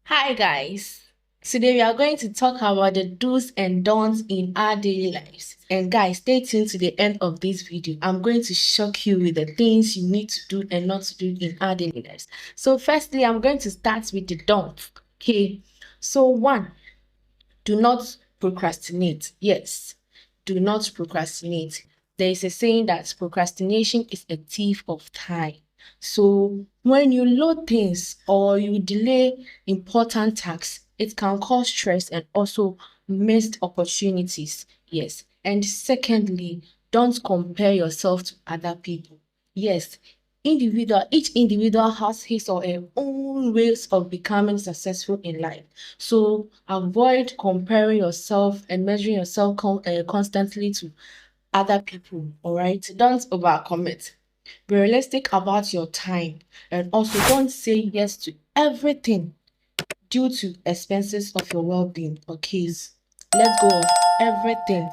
Hi guys, today we are going to talk about the do's and don'ts in our daily lives. And guys, stay tuned to the end of this video. I'm going to shock you with the things you need to do and not to do in our daily lives. So firstly, I'm going to start with the don'ts. Okay, so one, do not procrastinate. Yes, do not procrastinate. There is a saying that procrastination is a thief of time. So when you load things or you delay important tasks, it can cause stress and also missed opportunities. Yes. And secondly, don't compare yourself to other people. Yes, each individual has his or her own ways of becoming successful in life. So avoid comparing yourself and measuring yourself constantly to other people. All right, don't overcommit. Be realistic about your time, and also don't say yes to everything due to expenses of your well-being. Okay, let go of everything.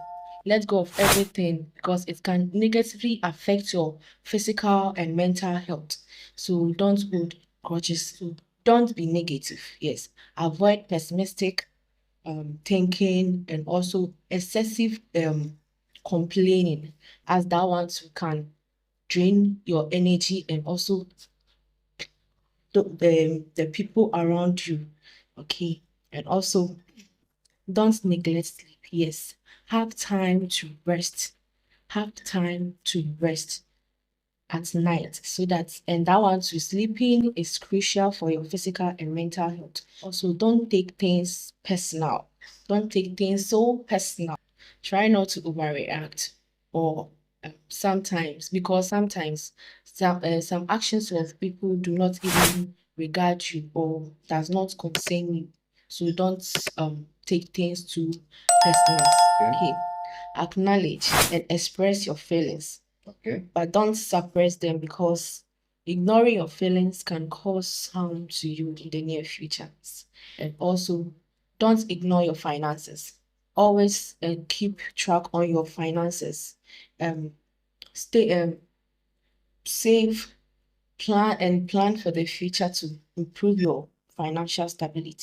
Let go of everything because it can negatively affect your physical and mental health. So don't hold grudges. So don't be negative. Yes, avoid pessimistic thinking and also excessive complaining, as that one too can drain your energy and also the people around you. Okay, and also don't neglect sleep. Yes, have time to rest. Have time to rest at night so that, and that one to sleeping is crucial for your physical and mental health. Also, don't take things personal. Don't take things so personal. Try not to overreact or sometimes, because sometimes some actions of people do not even regard you or does not concern you. So don't take things too personal. Okay. Acknowledge and express your feelings. Okay. But don't suppress them, because ignoring your feelings can cause harm to you in the near future. And also, don't ignore your finances. Always keep track on your finances. Um, stay save, plan for the future to improve your financial stability.